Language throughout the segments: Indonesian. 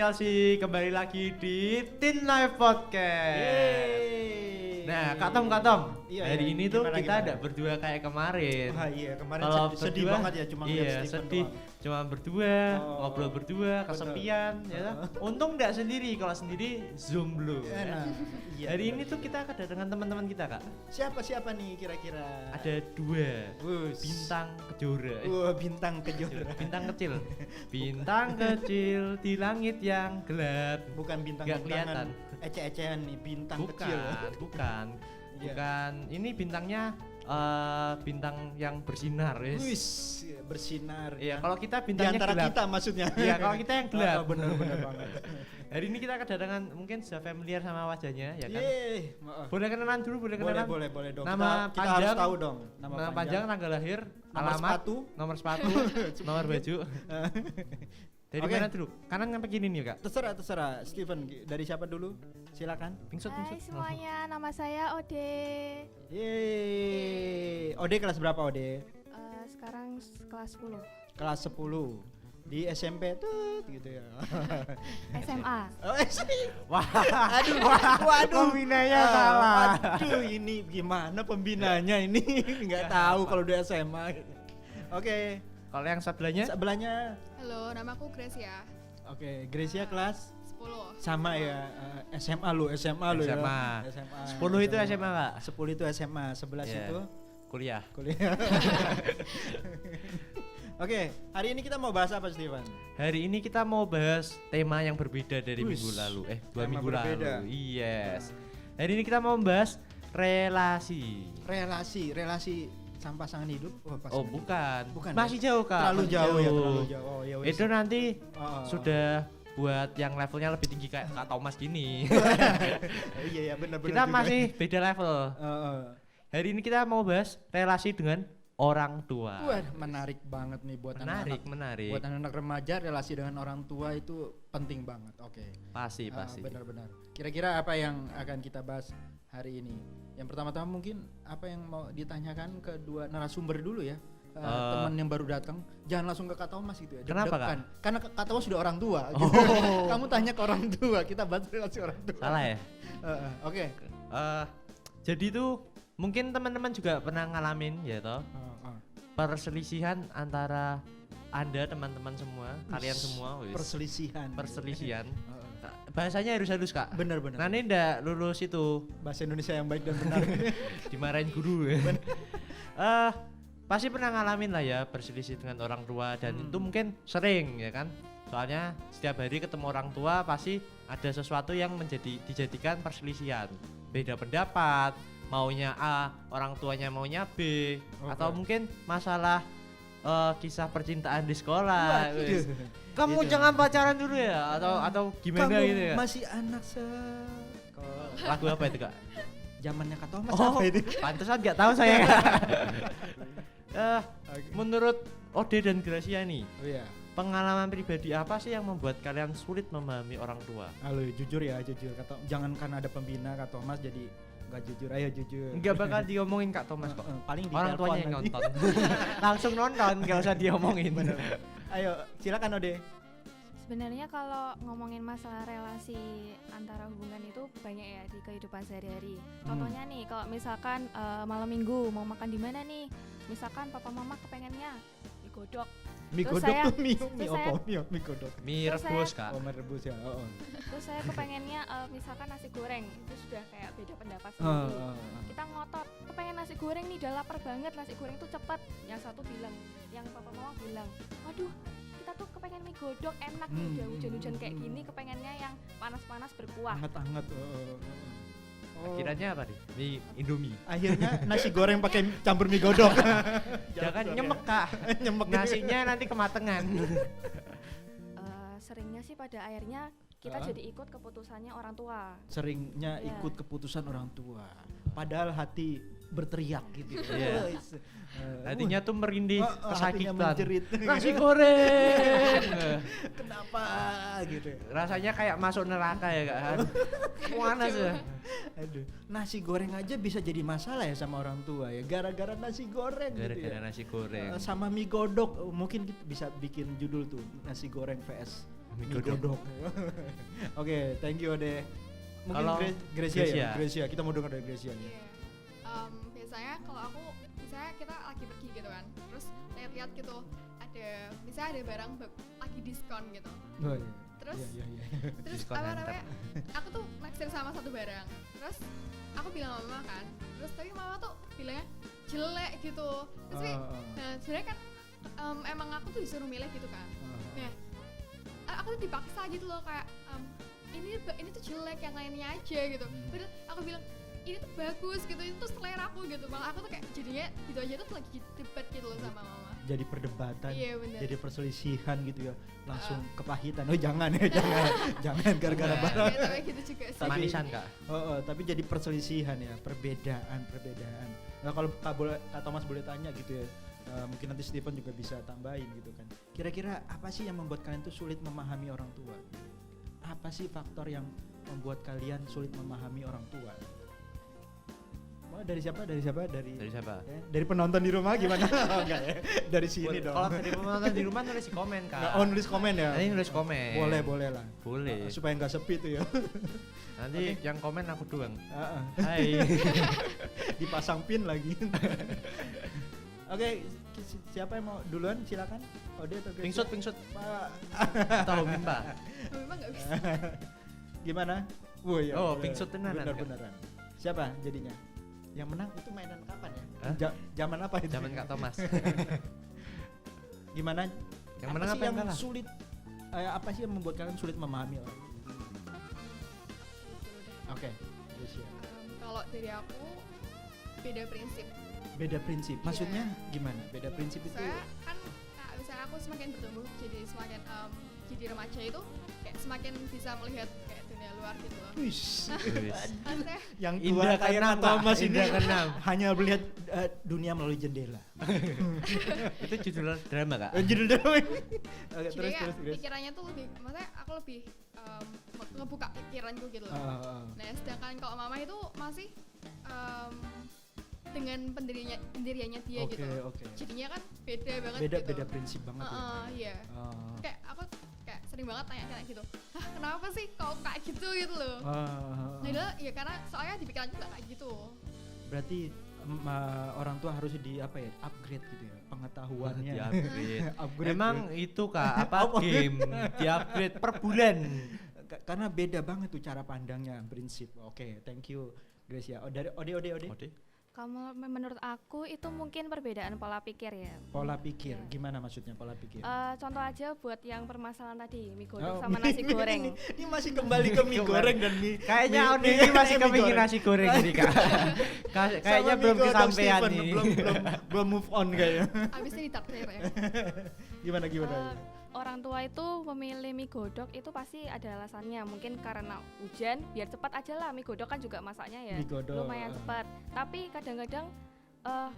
Chelsea, kembali lagi di Teen Life Podcast. Yeay. Nah, Kak Tom, Iya, hari iya. ini tuh Gimana, kita gimana? ada berdua kayak kemarin. Wah iya, kemarin Kalau sedih berdua, banget ya, cuma iya, ngeliat Steven sedih. doang. Cuma berdua, Oh, ngobrol berdua, bener. kesepian, ya. Untung nggak sendiri, kalau sendiri Zoom dulu. Enak. Iya, Hari bener. ini tuh kita kedatangan teman-teman kita, Kak. Siapa nih kira-kira? Ada dua Wus. bintang kejora. Bintang kejora. Bintang kecil. Bintang kecil di langit yang gelap. Bukan bintang Nggak kelihatan. ece-ecehan nih, bintang Bukan, kecil. bukan. Iya. Bukan. Ini bintangnya bintang yang bersinar, wis. Wis, bersinar. Iya, kan? kalau kita Di bintangnya antara gelap. kita maksudnya. Iya, kalau kita yang gelap. Bener banget. Hari ini kita kedatangan mungkin sudah familiar sama wajahnya, ya kan? Yeay, maaf. Boleh kenalan dulu, boleh Boleh, kenalan. boleh dong. Nama kita harus panjang, tahu dong. Nama panjang, tanggal lahir, Nomor alamat, sepatu. nomor sepatu, nomor baju. Dari Oke. mana dulu? Kanan sampai kiri nih, Kak. Terserah. Steven, dari siapa dulu? Silakan. Pingsut. Hai semuanya, nama saya Ode. Yeay. Ode kelas berapa Ode? Sekarang kelas 10 Kelas 10 di SMP tuh gitu ya. SMA. Oh, Wah, waduh. pembinanya salah. Waduh, ini gimana pembinanya ini? Nggak tahu kalau di SMA. Oke. Kalau yang sebelahnya? Sebelahnya. Halo, namaku Gracia. Oke, Gracia kelas 10. sama ya. SMA lu ya. SMA. SMA. 10 itu SMA, Kak. 10 itu SMA, 11 Iya. itu Kuliah. kuliah. Oke, hari ini kita mau bahas apa, Steven? Hari ini kita mau bahas tema yang berbeda dari Wih, minggu lalu. 2 tema minggu berbeda. lalu. Yes. Hari ini kita mau membahas relasi. Relasi sama pasangan hidup. Oh, bukan. Bukan, Masih jauh, Kak. Terlalu Masih jauh ya, terlalu jauh. Oh, ya wes. Itu nanti Oh. sudah buat yang levelnya lebih tinggi kayak Kak Thomas gini. Iya benar. Kita masih beda level. Hari ini kita mau bahas relasi dengan orang tua. Wah, menarik banget nih buat Menarik. anak-anak. Buat anak-anak remaja, relasi dengan orang tua itu penting banget. Oke. Pasti. Benar-benar. Kira-kira apa yang akan kita bahas hari ini? Yang pertama-tama mungkin apa yang mau ditanyakan ke dua narasumber dulu ya. Teman yang baru datang, jangan langsung ke Kak Thomas gitu ya. Kenapa, deg-degan. Karena Kak Thomas sudah orang tua. Oh. Gitu. Kamu tanya ke orang tua, kita bahas relasi orang tua. Salah ya? Oke. Jadi tuh mungkin teman-teman juga pernah ngalamin ya toh perselisihan antara Anda teman-teman semua, kalian semua wis. Perselisihan. Bahasanya harus halus, Kak. Benar. Nanti ndak lulus itu Bahasa Indonesia yang baik dan benar. dimarahin guru. Pasti pernah ngalamin lah ya perselisih dengan orang tua dan itu mungkin sering ya kan. Soalnya setiap hari ketemu orang tua pasti ada sesuatu yang dijadikan perselisihan. Beda pendapat, maunya A, orang tuanya maunya B, atau mungkin masalah kisah percintaan di sekolah. Wis. Kamu Gitu. jangan pacaran dulu ya atau gimana Kamu gitu ya. masih anak Lagu apa itu, Kak? zamannya Kak Thomas Oh, apa itu? pantesan nggak tahu saya. Menurut Ode dan Gracia nih, Oh iya. pengalaman pribadi apa sih yang membuat kalian sulit memahami orang tua? Halo, jujur Kak Thomas. Jangan karena ada pembina Kak Thomas jadi nggak jujur. Ayo jujur. Nggak bakal diomongin Kak Thomas kok. Paling di Orang telepon tuanya yang nanti. nonton. Langsung nonton, nggak usah diomongin. Ayo, silakan Ode. Sebenarnya kalau ngomongin masalah relasi antara hubungan itu banyak ya di kehidupan sehari-hari. Contohnya nih, kalau misalkan malam minggu mau makan di mana nih? Misalkan papa mama kepengennya mie godok. Mie Terus godok saya- tuh mie terus apa? saya- Mie godok. Mie Terus rebus, saya- Kak. Oh, mie rebus ya. Oh. Terus saya kepengennya misalkan nasi goreng. Itu sudah kayak beda pendapat sendiri. Kita ngotot, kepengen nasi goreng nih, udah lapar banget, nasi goreng tuh cepet. Yang satu bilang, yang papa mama bilang, waduh kita tuh kepengen mie godok enak nih, udah hujan-hujan kayak gini, kepengennya yang panas-panas berkuah. Hangat-hangat. Kiranya apa nih? Mie Indomie. Akhirnya nasi goreng pakai campur mie godok. Jangan nyemek, Kak. Nyemek. Nasinya nanti kematangan. Seringnya sih pada akhirnya kita jadi ikut keputusannya orang tua. Seringnya Iya. ikut keputusan orang tua. Padahal hati berteriak gitu. Iya. Hatinya tuh merindih hatinya kesakitan. menjerit. Nasi goreng. Kenapa gitu ya? Rasanya kayak masuk neraka ya, Kak. Panas ya. Aduh, nasi goreng aja bisa jadi masalah ya sama orang tua ya, gara-gara nasi goreng gitu Gara-gara ya. nasi goreng. Sama mie godok, mungkin kita bisa bikin judul tuh, nasi goreng vs Mie Mie godok. godok. Oke, thank you Ode. Mungkin Kalau Gracia ya, Gracia. Gracia. Kita mau dengar dari Gracia nih. Iya. Biasanya kalau aku, misalnya kita lagi pergi gitu kan, terus lihat-lihat gitu, misalnya ada barang lagi diskon gitu. Oh, iya. Terus, Iya. terus Diskon apa hunter. namanya? Aku tuh naksir sama satu barang. Terus aku bilang sama mama kan. Terus tapi mama tuh bilangnya jelek gitu. Terus nah, sebenarnya kan emang aku tuh disuruh milih gitu kan. Nah, aku tuh dipaksa gitu loh kayak ini tuh jelek, yang lainnya aja gitu. Padahal aku bilang ini tuh bagus gitu, itu tuh selera aku gitu. Malah aku tuh kayak jadinya gitu aja tuh lagi debat gitu loh sama mama. Jadi perdebatan, Iya, bener. jadi perselisihan gitu ya, langsung kepahitan. Oh jangan ya, jangan gara-gara Enggak. barang. Ya, tapi gitu juga sih. Manisan Kak. Tapi jadi perselisihan ya, perbedaan. Nah kalau Kak Thomas boleh tanya gitu ya, mungkin nanti Steven juga bisa tambahin gitu kan. Kira-kira apa sih yang membuat kalian tuh sulit memahami orang tua? Apa sih faktor yang membuat kalian sulit memahami orang tua? Dari siapa? Dari siapa? Dari penonton di rumah gimana? Oh, enggak ya. Dari sini dong. Kalau dari penonton di rumah nulis di komen Kak. Oh, nulis komen ya. Nanti nulis komen. Boleh lah. Boleh. Supaya nggak sepi tuh ya. Nanti yang komen aku doang. Heeh. Hai. Dipasang pin lagi. Oke, siapa yang mau duluan? Silakan. Ode atau Gracia? Pingsut. Pak. Tahu Mimba. Memang nggak bisa. Gimana? Oh iya. Oh, pingsut tenanan, kan? Benar-benaran. Siapa jadinya? Yang menang itu mainan kapan ya? Hah? Zaman apa itu? Zaman Kak Thomas. Gimana? Yang menang apa sih yang yang kalah? sulit? Apa sih yang membuat kalian sulit memahami orang? Oke, Gracia. Kalau dari aku beda prinsip. Beda prinsip. Maksudnya gimana? Beda prinsip itu? Saya kan misalnya aku semakin bertumbuh jadi semakin jadi remaja itu kayak semakin bisa melihat kayak dunia luar gitu loh. Wis. Maksudnya Yang tua Indra kayak keenam, Kak Pak. Thomas ini Indra keenam. hanya melihat dunia melalui jendela. Itu judul drama Kak. Judul drama. Oke, jadi terus ya terus. pikirannya tuh lebih, maksudnya aku lebih ngebuka pikiranku gitu loh. Nah sedangkan kalau mama itu masih dengan pendiriannya dia Oke, gitu. oke. Jadinya kan beda banget Beda gitu. beda prinsip banget ya. Iya. Oh. Kayak aku kayak sering banget tanya kayak gitu. Hah, kenapa sih kok kayak gitu gitu loh. Nah, itu ya karena soalnya di pikiran juga kayak gitu. Berarti orang tua harus di apa ya? Upgrade gitu ya pengetahuannya. Di-upgrade. Upgrade, Emang itu Kak, apa game di-upgrade per bulan. Karena beda banget tuh cara pandangnya, prinsip. Oke, thank you Gracia. Oh, dari Ode. Ode. Kalau menurut aku itu mungkin perbedaan pola pikir ya. Pola pikir, gimana maksudnya pola pikir? Contoh aja buat yang permasalahan tadi mie Oh, godok sama nasi goreng. Ini masih kembali ke mie goreng dan mie. Kayaknya mie- Ode ini masih mie kepingin goreng. nasi goreng ini Kak. Kayaknya Sama belum mie godok, kesampaian Steven. nih. Belum move on kayaknya. Abis ini ditakdir ya. Gimana? Orang tua itu memilih mie godok itu pasti ada alasannya. Mungkin karena hujan, biar cepat aja lah. Mie godok kan juga masaknya ya Mie godok, lumayan cepat. Tapi kadang-kadang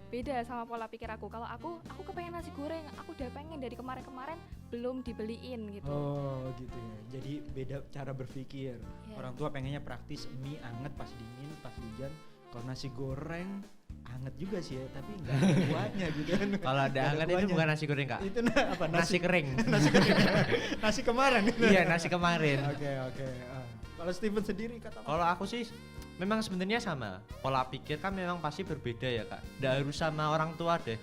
beda sama pola pikir aku. Kalau aku kepengen nasi goreng, aku udah pengen dari kemarin-kemarin belum dibeliin gitu. Oh gitu ya. Jadi beda cara berpikir. Iya. Orang tua pengennya praktis, mie anget pas dingin, pas hujan. Kalau nasi goreng anget juga sih ya, tapi enggak ada kuahnya gitu kan. Kalau ada Nggak anget itu kuahnya. bukan nasi goreng Kak. Itu apa? Nasi kering. nasi kering. Nasi kemarin. Iya, nasi kemarin. Oke. Kalau Steven sendiri kata apa? Kalau aku sih memang sebenarnya sama. Pola pikir kan memang pasti berbeda ya Kak. Nggak harus sama orang tua deh.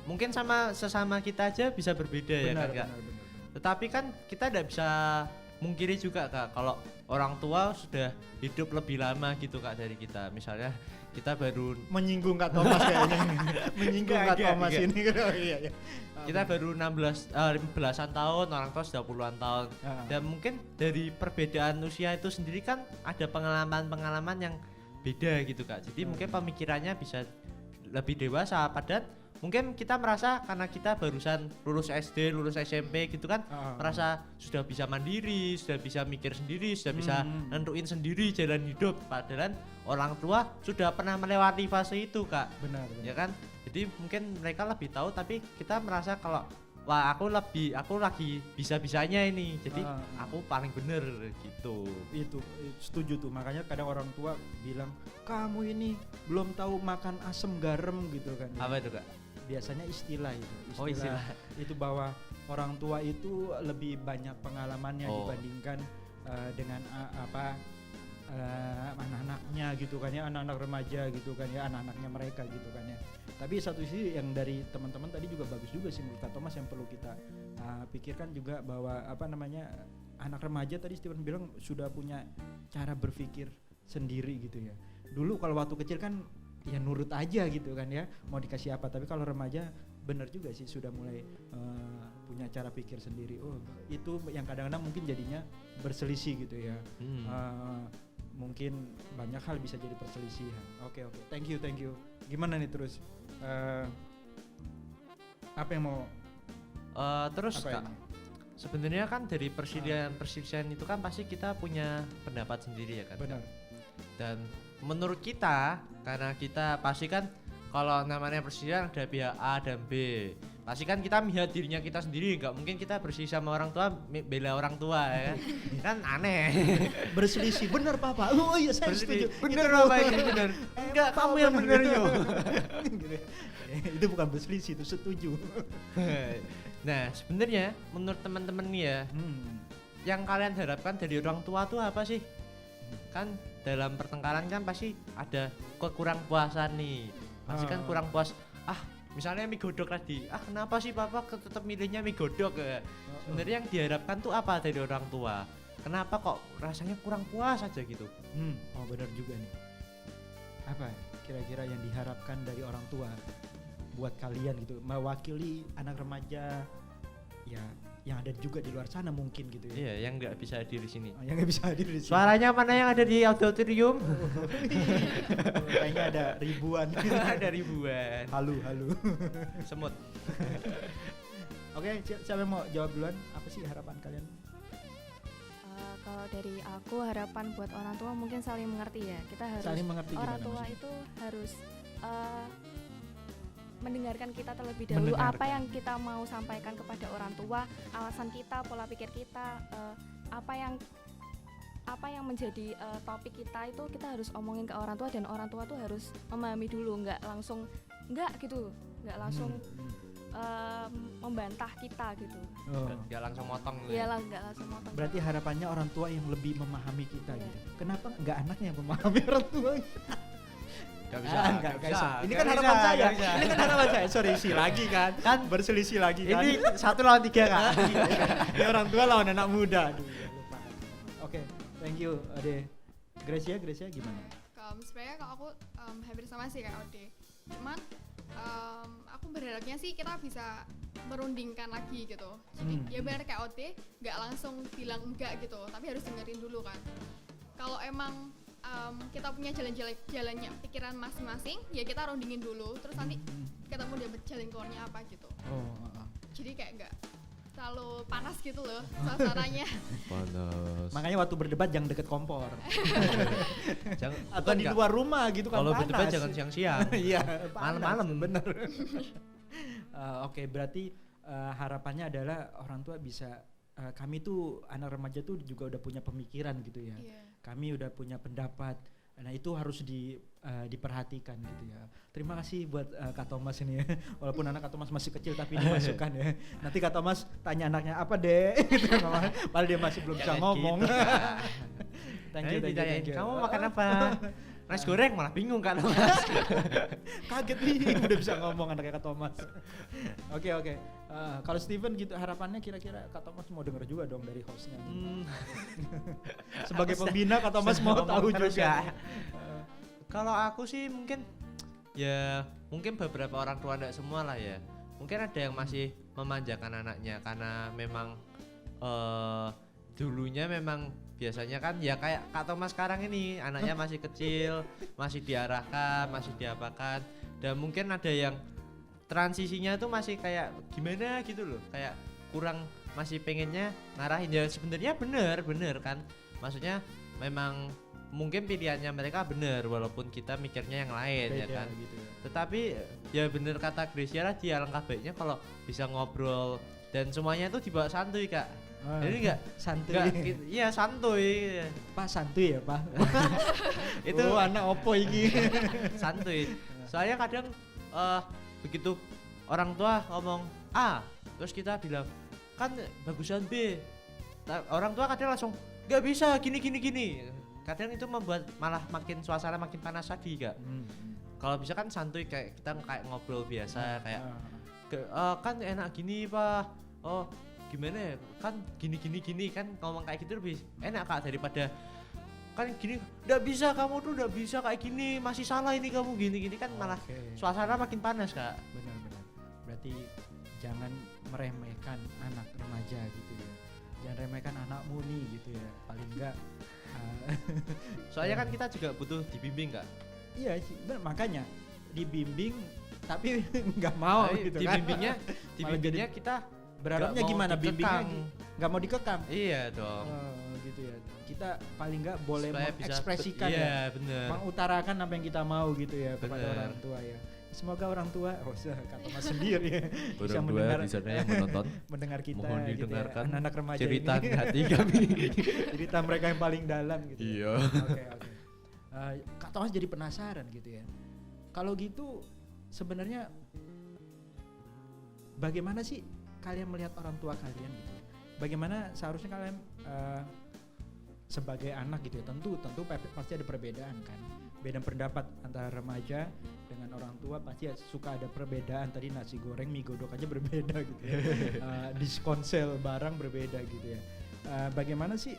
Mungkin sama sesama kita aja bisa berbeda ya kan Kak. Benar. Tetapi kan kita tidak bisa mungkiri juga Kak kalau orang tua sudah hidup lebih lama gitu Kak dari kita. Misalnya kita baru Menyinggung Kak Thomas kayaknya. Menyinggung Kak Enggak, Thomas enggak. ini. Oh, iya. kita baru 15-an tahun, orang tua sudah puluhan tahun. Dan mungkin dari perbedaan usia itu sendiri kan ada pengalaman-pengalaman yang beda gitu Kak. Jadi mungkin pemikirannya bisa lebih dewasa. Padahal mungkin kita merasa karena kita barusan lulus SD, lulus SMP gitu kan, merasa sudah bisa mandiri, sudah bisa mikir sendiri, sudah bisa nentuin sendiri jalan hidup. Padahal orang tua sudah pernah melewati fase itu Kak. Benar. Ya kan? Jadi mungkin mereka lebih tahu, tapi kita merasa kalau wah aku lagi bisa-bisanya ini. Jadi aku paling bener gitu. Itu setuju tuh, makanya kadang orang tua bilang kamu ini belum tahu makan asam garam gitu kan. Apa itu Kak? Biasanya istilah itu. Oh, istilah. Itu bahwa orang tua itu lebih banyak pengalamannya dibandingkan dengan anak-anaknya gitu kan ya, anak-anak remaja gitu kan ya, anak-anaknya mereka gitu kan ya. Tapi satu sisi yang dari teman-teman tadi juga bagus juga sih menurut Kak Thomas, yang perlu kita pikirkan juga bahwa anak remaja tadi Steven bilang sudah punya cara berpikir sendiri gitu ya. Dulu kalau waktu kecil kan ya nurut aja gitu kan ya, mau dikasih apa, tapi kalau remaja benar juga sih sudah mulai punya cara pikir sendiri. Oh, itu yang kadang-kadang mungkin jadinya berselisih gitu ya. Mungkin banyak hal bisa jadi perselisihan. Oke, thank you. Gimana nih terus? Apa yang mau? Terus Kak, sebenarnya kan dari perselisihan itu kan pasti kita punya pendapat sendiri ya kan. Benar. Dan menurut kita, karena kita pasti kan kalau namanya perselisihan ada pihak A dan B, pasti kan kita melihat dirinya kita sendiri, nggak mungkin kita berselisih sama orang tua bela orang tua ya kan aneh. Berselisih benar Papa. Oh iya saya setuju. Bener Bapak ini bener. Enggak, kamu yang bener yo. Itu bukan berselisih, itu setuju. Nah sebenarnya menurut teman-teman nih ya, yang kalian harapkan dari orang tua tuh apa sih? Kan dalam pertengkaran kan pasti ada kekurang puasan nih, pasti kan kurang puas. Misalnya mie godok tadi, kenapa sih Papa tetap milihnya mie godok ya? Sebenarnya yang diharapkan tuh apa dari orang tua? Kenapa kok rasanya kurang puas aja gitu? Oh benar juga nih. Apa kira-kira yang diharapkan dari orang tua buat kalian gitu, mewakili anak remaja ya yang ada juga di luar sana mungkin gitu ya. Iya, yang nggak bisa hadir di sini. Yang nggak bisa hadir di sini. Suaranya mana yang ada di auditorium? Kayaknya ada ribuan. Ada ribuan. Halu. Semut. Oke, siapa yang mau jawab duluan? Apa sih harapan kalian? Kalau dari aku, harapan buat orang tua mungkin saling mengerti ya. Kita harus saling mengerti, orang tua maksudnya? itu harus mendengarkan kita terlebih dahulu, apa yang kita mau sampaikan kepada orang tua, alasan kita, pola pikir kita, apa yang menjadi topik kita itu kita harus omongin ke orang tua, dan orang tua tuh harus memahami dulu, nggak langsung membantah kita gitu. Nggak langsung motong gitu. Iyalah, nggak langsung motong. Berarti harapannya orang tua yang lebih memahami kita gitu. Kenapa nggak anaknya yang memahami orang tua? Gak bisa. Ini kan harapan saya. Ini kan harapan saya. Selisih lagi kan? Berselisih lagi kan? Ini 1 lawan 3 Kak. Ini orang tua lawan anak muda. Lupa. Oke, thank you Ade. Gracia gimana? Sebenarnya kalau aku hampir sama sih kayak Ode. Cuman aku berharapnya sih kita bisa merundingkan lagi gitu. Jadi ya benar kayak Ode, nggak langsung bilang enggak gitu, tapi harus dengerin dulu kan. Kalau emang kita punya jalannya pikiran masing-masing, ya kita rundingin dulu, terus nanti ketemu dia jalan keluarnya apa gitu. Jadi kayak enggak terlalu panas gitu loh suasananya. Panas. Makanya waktu berdebat jangan deket kompor. Atau di Enggak. luar rumah gitu kan. Kalau panas. berdebat jangan siang-siang. Iya, malam-malam. bener. Oke, berarti harapannya adalah orang tua bisa kami tuh anak remaja tuh juga udah punya pemikiran gitu ya. Kami udah punya pendapat. Nah itu harus diperhatikan gitu ya. Terima kasih buat Kak Thomas ini ya. Walaupun anak Kak Thomas masih kecil tapi dimasukkan ya. Nanti Kak Thomas tanya anaknya apa deh gitu. Padahal dia masih belum bisa ngomong. Gitu. Thank you. Kamu makan apa? Nasi goreng, malah bingung Kak Thomas. Kaget nih udah bisa ngomong anaknya Kak Thomas. Oke. Kalau Steven gitu harapannya kira-kira Kak Thomas mau denger juga dong dari hostnya. Sebagai pembina Kak Thomas mau tahu juga. Kalau aku sih mungkin beberapa orang tua, enggak semua lah ya. Mungkin ada yang masih memanjakan anaknya karena memang dulunya memang biasanya kan ya kayak Kak Thomas sekarang ini anaknya masih kecil, masih diarahkan, masih diapakan, dan mungkin ada yang transisinya tuh masih kayak gimana gitu loh, kayak kurang, masih pengennya ngarahin. Ya sebenarnya bener kan, maksudnya memang mungkin pilihannya mereka bener walaupun kita mikirnya yang lain. Beda, ya kan gitu ya. Tetapi ya bener kata Gracia lah, dia alangkah baiknya kalau bisa ngobrol dan semuanya itu dibawa santuy Kak. Jadi enggak santuy. Iya santuy. Pak santuy ya Pak. Itu anak opo iki. Santuy. Soalnya kadang begitu orang tua ngomong terus kita bilang kan bagusan B. Orang tua kadang langsung nggak bisa gini. Kadang itu membuat malah makin suasana makin panas lagi kak. Kalau bisa kan santuy kayak kita kayak ngobrol biasa kayak kan enak gini pak. Oh gimana ya kan gini kan ngomong kayak gitu lebih enak kak daripada kan gini nggak bisa kamu tuh nggak bisa kayak gini masih salah ini kamu gini kan malah suasana makin panas kak. Benar. Berarti jangan meremehkan anak remaja gitu ya. Jangan remehkan anakmu nih gitu ya. Paling enggak soalnya kan kita juga butuh dibimbing kak. Iya sih, makanya dibimbing tapi nggak mau gitu kan. Dibimbingnya kita berharapnya gimana bimbingnya nggak mau dikekang. Iya dong. Gitu ya. Kita paling nggak boleh supaya mengekspresikan iya, bener. mengutarakan apa yang kita mau gitu ya kepada Bener. orang tua ya. Semoga orang tua, kata Mas sendiri ya, bisa Orang mendengar tua di sana yang menonton mendengar kita mohon gitu ya, didengarkan anak-anak remaja cerita ini. hati kami. Cerita mereka yang paling dalam gitu. Iya. Oke. Kak Thomas jadi penasaran gitu ya. Kalau gitu sebenarnya bagaimana sih kalian melihat orang tua kalian gitu? Bagaimana seharusnya kalian sebagai anak gitu ya? Tentu pasti ada perbedaan kan. Beda pendapat antara remaja dengan orang tua pasti suka ada perbedaan. Tadi nasi goreng, mie godok aja berbeda gitu ya. Diskonsel barang berbeda gitu ya. Bagaimana sih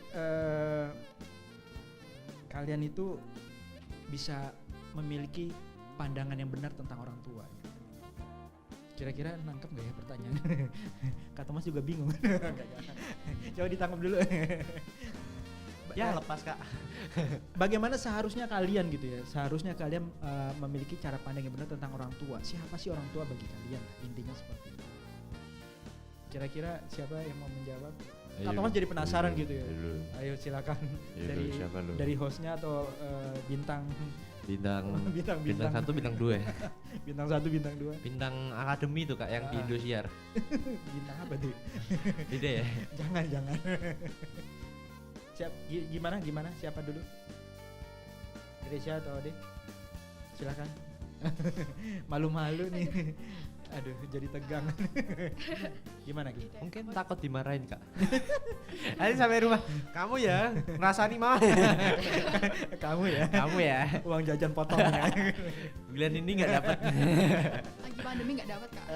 kalian itu bisa memiliki pandangan yang benar tentang orang tua? Kira-kira nangkep gak ya pertanyaan? Kak Thomas juga bingung. Coba ditangkap dulu. Ya lepas kak. Bagaimana seharusnya kalian gitu ya? Seharusnya kalian memiliki cara pandang yang benar tentang orang tua. Siapa sih orang tua bagi kalian? Intinya seperti itu. Kira-kira siapa yang mau menjawab? Kak Thomas jadi penasaran gitu ya. Ayo silakan. Dari hostnya atau bintang bintang 1 bintang 2 ya. Bintang 1 bintang 2. Bintang akademi tuh kak yang di Indosiar. Bintang apa tuh? Beda ya. Jangan. Gimana siapa dulu? Gresya atau Ode? Silakan. Malu-malu nih. Aduh, jadi tegang. Gimana gitu? Mungkin takut dimarahin kak. Nanti sampai rumah, kamu ya ngerasani mah. Kamu ya. Uang jajan potongnya. Bulan ini nggak dapat. Lagi pandemi nggak dapat kak.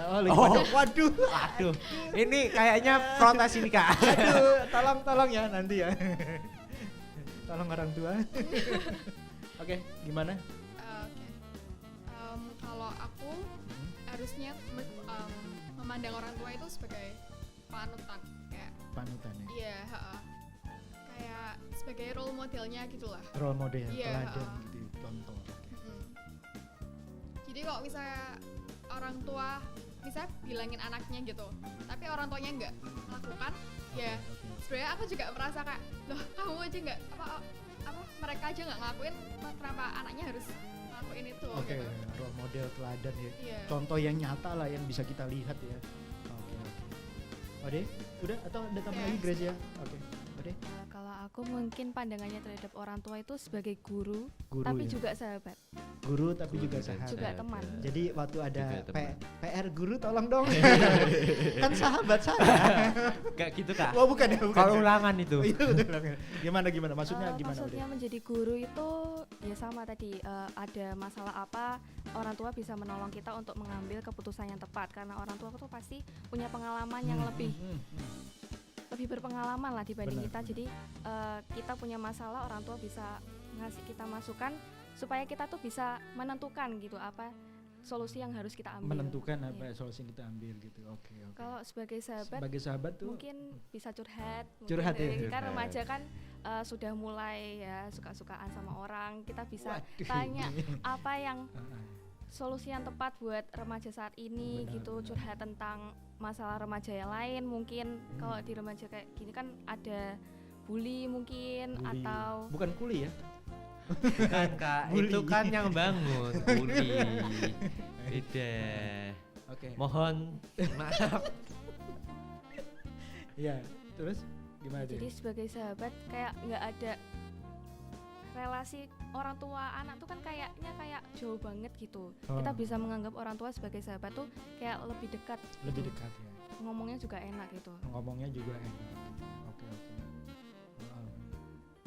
Waduh. Ini kayaknya protes ini kak. Aduh, tolong ya nanti ya. Tolong orang tua. Oke, gimana? Kalau aku harusnya memandang orang tua itu sebagai panutan kayak Panutan ya. iya kayak sebagai role modelnya gitulah. Role model, Iya, teladan gitu, contoh. Jadi kalau misalnya orang tua bisa bilangin anaknya gitu, tapi orang tuanya nggak melakukan, ya sebenarnya aku juga merasa kayak loh kamu aja nggak apa mereka aja nggak ngelakuin, kenapa anaknya harus ngelakuin itu? Oke, gitu. role model teladan ya. Iya. Contoh yang nyata lah yang bisa kita lihat ya. Oke. Ode, udah atau ada tambah lagi Grace ya? Oke. Ode. Kalau aku mungkin pandangannya terhadap orang tua itu sebagai guru ya. tapi juga sahabat, Guru tapi juga sahabat. juga teman. Jadi waktu ada Juga teman. PR guru tolong dong. Kan sahabat saya. Kayak gitu kak. Oh bukan ya, bukan. Kalau ya. ulangan itu. Itu betul. Gimana? Maksudnya gimana? Maksudnya menjadi guru itu ya sama tadi, ada masalah apa orang tua bisa menolong kita untuk mengambil keputusan yang tepat, karena orang tua itu pasti punya pengalaman yang lebih berpengalaman lah dibanding Benar. kita. Jadi kita punya masalah, orang tua bisa ngasih kita masukan supaya kita tuh bisa menentukan gitu apa solusi yang harus kita ambil. Menentukan Iya. apa solusi yang kita ambil gitu. Oke. Kalau sebagai sahabat Sebagai sahabat tuh mungkin bisa curhat. Curhat ya? Kita Curhat. remaja kan sudah mulai ya suka-sukaan sama orang, kita bisa Waduh. tanya apa yang solusi yang tepat buat remaja saat ini. Benar, gitu. benar. Curhat tentang masalah remaja yang lain mungkin. Kalau di remaja kayak gini kan ada bully mungkin Bully. atau bukan kuli ya. Kan kak, Bully. itu kan yang bangun. Bully. Beda. Oke. Mohon maaf. Iya, terus gimana jadi tuh? sebagai sahabat kayak nggak ada relasi orang tua anak tuh kan kayaknya kayak jauh banget gitu. Oh. Kita bisa menganggap orang tua sebagai sahabat tuh kayak lebih dekat. Lebih gitu. dekat ya. ngomongnya juga enak gitu. Ngomongnya juga enak. Oke. Wow.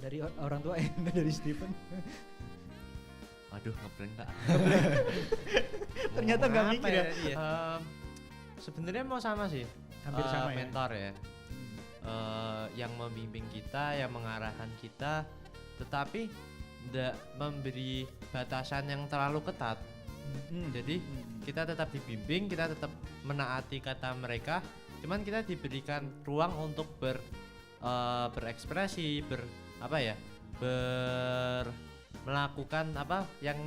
Dari orang tua enak dari Stephen. Aduh, ngeblank tak. Ternyata nggak mikir ya. Sebenarnya mau sama sih. Hampir sama ya. Mentor ya. Yang membimbing kita, yang mengarahkan kita, tetapi tidak memberi batasan yang terlalu ketat. Jadi kita tetap dibimbing, kita tetap menaati kata mereka, cuman kita diberikan ruang untuk berekspresi, melakukan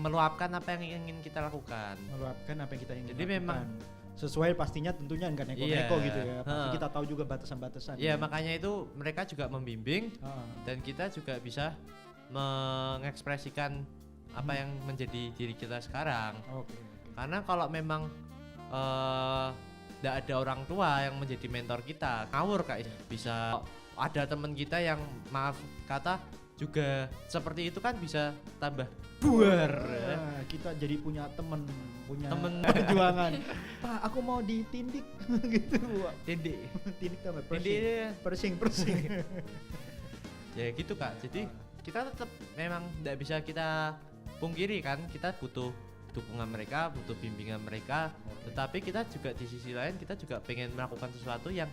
meluapkan apa yang ingin kita lakukan. Meluapkan apa yang kita ingin Jadi lakukan. memang sesuai pastinya tentunya enggak neko-neko gitu ya. Pasti kita tahu juga batasan-batasan. Iya, makanya itu mereka juga membimbing dan kita juga bisa mengekspresikan apa yang menjadi diri kita sekarang. Karena kalau memang tidak ada orang tua yang menjadi mentor kita, ngawur Kak. Bisa ada teman kita yang maaf kata juga seperti itu kan bisa tambah buar. Kita jadi punya temen perjuangan. Pak, aku mau ditindik gitu. Tindik tambah persing. Ya gitu Kak. Jadi kita tetap memang tidak bisa kita pungkiri kan, kita butuh dukungan mereka, butuh bimbingan mereka. Tetapi kita juga di sisi lain kita juga pengen melakukan sesuatu yang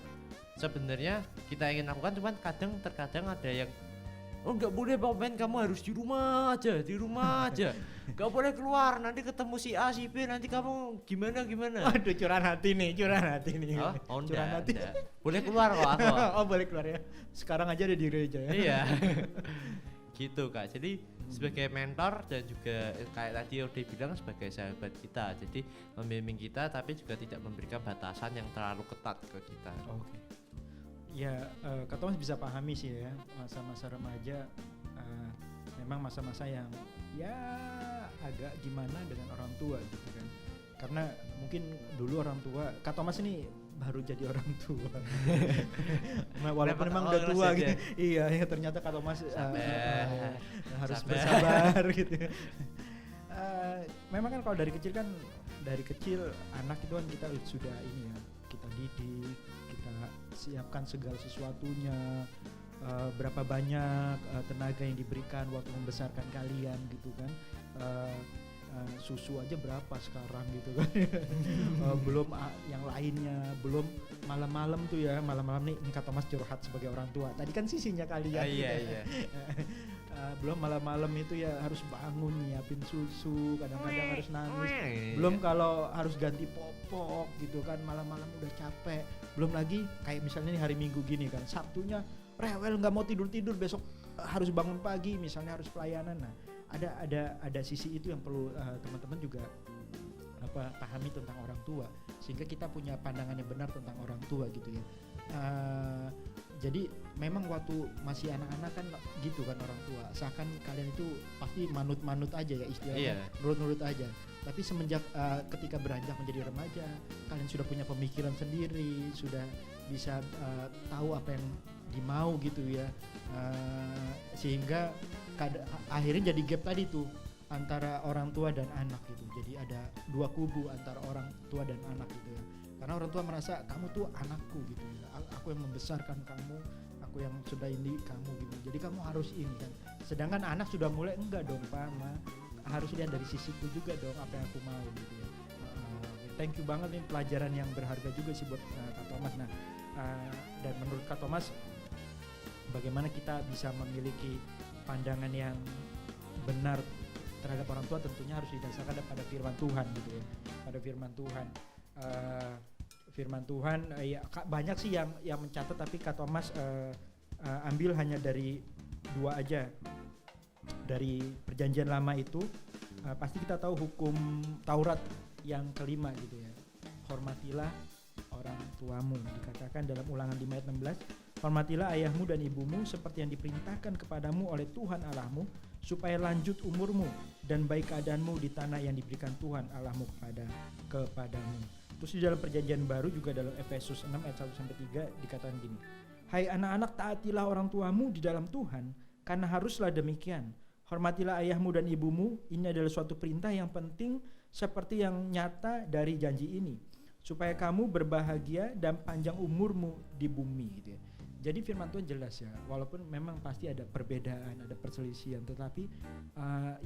sebenarnya kita ingin lakukan, cuman terkadang ada yang nggak boleh Pak Ben, kamu harus di rumah aja, nggak boleh keluar, nanti ketemu si A si B, nanti kamu gimana. Aduh, curahan hati nih. Curahan hati. Boleh keluar kok aku. Oh, boleh keluar ya. Sekarang aja ada di gereja ya. Iya. Gitu Kak. Jadi sebagai mentor dan juga kayak tadi udah bilang sebagai sahabat kita, jadi membimbing kita tapi juga tidak memberikan batasan yang terlalu ketat ke kita. Oke. Ya, Kak Thomas bisa pahami sih ya, masa-masa remaja memang masa-masa yang ya agak gimana dengan orang tua gitu kan. Karena mungkin dulu orang tua, Kak Thomas ini baru jadi orang tua. Walaupun memang udah tua gitu. Iya, ternyata Kak Thomas harus bersabar gitu. Memang kan kalau dari kecil anak itu kan kita sudah ini ya, kita didik, kita siapkan segala sesuatunya, berapa banyak tenaga yang diberikan waktu membesarkan kalian gitu kan. Susu aja berapa sekarang gitu kan. Belum yang lainnya, belum malam-malam tuh ya, malam-malam nih Kak Thomas curhat sebagai orang tua. Tadi kan sisinya kalian gitu. Iya. Belum malam-malam itu ya harus bangun nyiapin susu, kadang-kadang harus nangis. Belum kalau harus ganti popok gitu kan, malam-malam udah capek. Belum lagi kayak misalnya nih hari Minggu gini kan, Sabtunya rewel nggak mau tidur, besok harus bangun pagi, misalnya harus pelayanan. Nah, ada sisi itu yang perlu teman-teman juga pahami tentang orang tua, sehingga kita punya pandangan yang benar tentang orang tua gitu ya. Jadi memang waktu masih anak-anak kan gitu kan orang tua, seakan kalian itu pasti manut-manut aja ya istilahnya, nurut-nurut aja. Tapi semenjak ketika beranjak menjadi remaja, kalian sudah punya pemikiran sendiri, sudah bisa tahu apa yang dimau gitu ya, sehingga akhirnya jadi gap tadi tuh antara orang tua dan anak gitu. Jadi ada dua kubu antara orang tua dan anak gitu ya. Karena orang tua merasa kamu tuh anakku gitu ya, aku yang membesarkan kamu, aku yang sudah ini kamu gitu, jadi kamu harus ini kan. Sedangkan anak sudah mulai enggak dong Pak, harus lihat dari sisiku juga dong apa yang aku mau gitu ya. Thank you banget nih, pelajaran yang berharga juga sih buat Kak Thomas. Nah, dan menurut Kak Thomas, bagaimana kita bisa memiliki pandangan yang benar terhadap orang tua, tentunya harus didasarkan pada firman Tuhan gitu ya, pada firman Tuhan. Firman Tuhan ya banyak sih yang mencatat, tapi Kak Thomas ambil hanya dari dua aja. Dari perjanjian lama itu pasti kita tahu hukum Taurat yang kelima gitu ya, hormatilah orang tuamu, dikatakan dalam Ulangan 5 ayat 16, hormatilah ayahmu dan ibumu seperti yang diperintahkan kepadamu oleh Tuhan Allahmu, supaya lanjut umurmu dan baik keadaanmu di tanah yang diberikan Tuhan Allahmu kepadamu. Terus di dalam perjanjian baru juga dalam Efesus 6 ayat 1-3 dikatakan gini, hai anak-anak, taatilah orang tuamu di dalam Tuhan, karena haruslah demikian. Hormatilah ayahmu dan ibumu, ini adalah suatu perintah yang penting seperti yang nyata dari janji ini, supaya kamu berbahagia dan panjang umurmu di bumi gitu ya. Jadi firman Tuhan jelas ya, walaupun memang pasti ada perbedaan, ada perselisihan, tetapi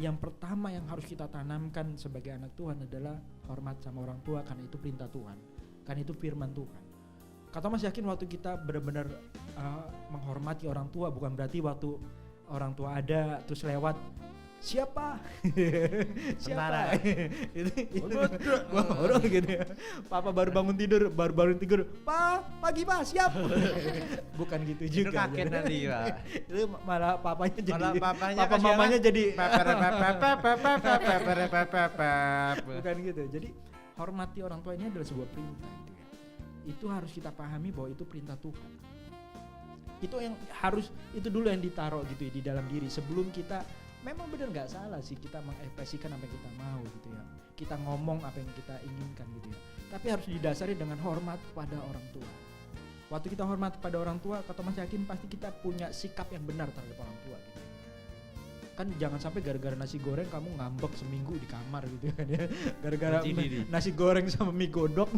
yang pertama yang harus kita tanamkan sebagai anak Tuhan adalah hormat sama orang tua, karena itu perintah Tuhan, karena itu firman Tuhan. Kata Mas yakin waktu kita benar-benar menghormati orang tua, bukan berarti waktu orang tua ada terus lewat siapa siapa itu orang gitu ya. Papa baru bangun tidur, baru tidur, pagi Pak, siap. Bukan gitu juga. Itu kaget nanti Pak. Itu malah papanya jadi papanya papa mamanya jadi pep. bukan gitu. Jadi hormati orang tua ini adalah sebuah perintah gitu ya. Itu harus kita pahami bahwa itu perintah Tuhan. Itu yang harus, itu dulu yang ditaruh gitu ya di dalam diri sebelum kita. Memang benar nggak salah sih kita mengekspresikan apa yang kita mau gitu ya. Kita ngomong apa yang kita inginkan gitu ya. Tapi harus didasari dengan hormat pada orang tua. Waktu kita hormat pada orang tua, kata Mas yakin pasti kita punya sikap yang benar terhadap orang tua gitu. Kan jangan sampai gara-gara nasi goreng kamu ngambek seminggu di kamar gitu kan ya. Gara-gara nasi goreng sama mie godok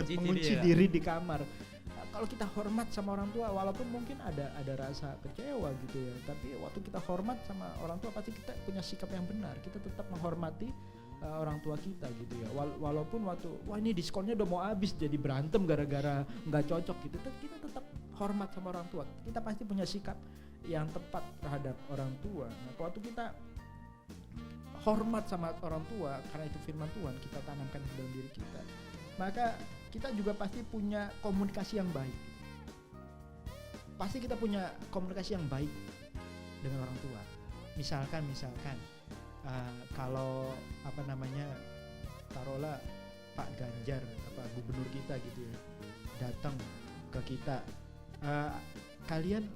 mengunci diri di kamar. Kalau kita hormat sama orang tua, walaupun mungkin ada rasa kecewa gitu ya, tapi waktu kita hormat sama orang tua pasti kita punya sikap yang benar. Kita tetap menghormati orang tua kita gitu ya. Walaupun waktu wah ini diskonnya udah mau habis jadi berantem gara-gara nggak cocok gitu, kita tetap hormat sama orang tua. Kita pasti punya sikap yang tepat terhadap orang tua. Nah, waktu kita hormat sama orang tua, karena itu firman Tuhan kita tanamkan di dalam diri kita, maka kita juga pasti punya komunikasi yang baik. Pasti kita punya komunikasi yang baik dengan orang tua. Misalkan kalau apa namanya, taruhlah Pak Ganjar, gubernur kita gitu ya, datang ke kita, kalian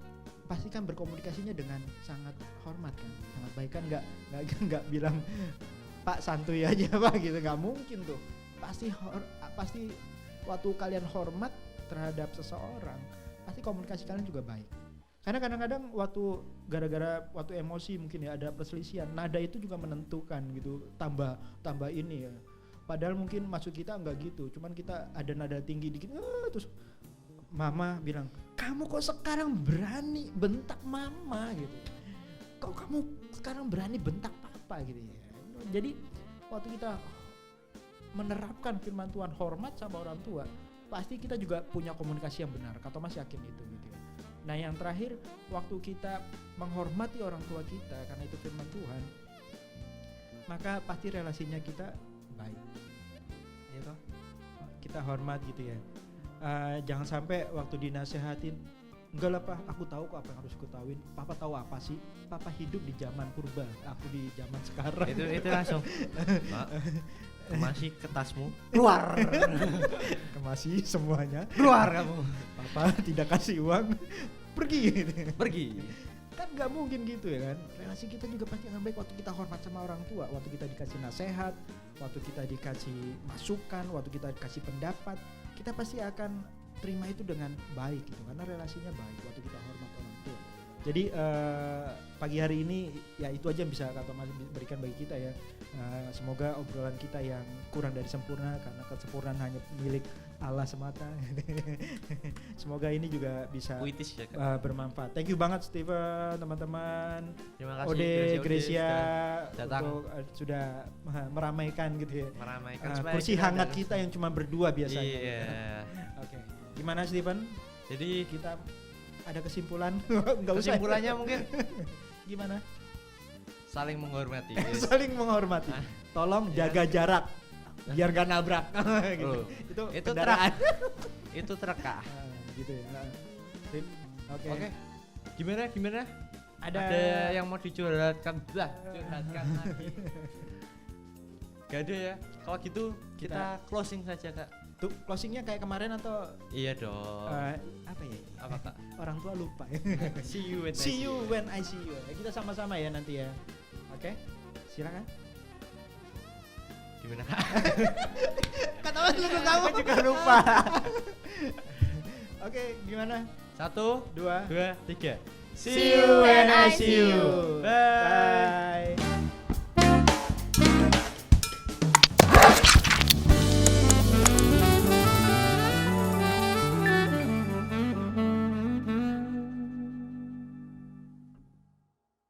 pasti kan berkomunikasinya dengan sangat hormat kan, sangat baik kan, nggak bilang Pak santuy aja Pak gitu, nggak mungkin tuh. Pasti waktu kalian hormat terhadap seseorang, pasti komunikasi kalian juga baik. Karena kadang-kadang waktu emosi mungkin ya ada perselisihan, nada itu juga menentukan gitu, tambah ini ya. Padahal mungkin maksud kita enggak gitu, cuman kita ada nada tinggi dikit, terus mama bilang, kamu kok sekarang berani bentak mama gitu. Kok kamu sekarang berani bentak papa gitu ya. Jadi waktu kita menerapkan firman Tuhan, hormat sama orang tua, pasti kita juga punya komunikasi yang benar. Kata Mas yakin itu gitu ya. Nah yang terakhir, waktu kita menghormati orang tua kita karena itu firman Tuhan, maka pasti relasinya kita baik ya toh? Kita hormat gitu ya. Jangan sampai waktu dinasehatin, enggak lah Pak, aku tahu kok apa yang harus aku tahuin. Papa tahu apa sih? Papa hidup di zaman purba, aku di zaman sekarang. Itu langsung kemasi ke tasmu, keluar. Kemasi semuanya, keluar kamu. Papa tidak kasih uang, pergi. Kan nggak mungkin gitu ya kan. Relasi kita juga pasti akan baik waktu kita hormat sama orang tua, waktu kita dikasih nasihat, waktu kita dikasih masukan, waktu kita dikasih pendapat, kita pasti akan terima itu dengan baik gitu, karena relasinya baik waktu kita hormat orang tua. Jadi pagi hari ini ya itu aja yang bisa Kak Thomas berikan bagi kita ya. Semoga obrolan kita yang kurang dari sempurna, karena kesempurnaan hanya milik Allah semata. Semoga ini juga bisa bermanfaat. Thank you banget Steven, teman-teman. Terima kasih Ode Gracia untuk sudah meramaikan gitu ya. Kursi hangat kita yang cuma berdua biasanya. Iya. Oke. Gimana Steven? Jadi kita ada kesimpulan? Kesimpulannya mungkin gimana? Saling menghormati. Saling menghormati. Tolong jaga jarak biar gak nabrak. Gitu. Itu truk. Itu truk Kak. Gitu ya. Oke. Gimana? Ada yang mau dicurhatkan? Curhatkan lagi. Gak ada ya. Kalau gitu kita closing saja Kak. Tuh closingnya kayak kemarin atau? Iya dong. Apa ya? Apa Kak? Orang tua lupa ya. See you when I see you. Kita sama-sama ya nanti ya. Oke, silakan. Gimana Kak? Kata Mas lu tahu. Aku juga lupa. Oke, gimana? 1, 2, 3. See you when I see you. Bye.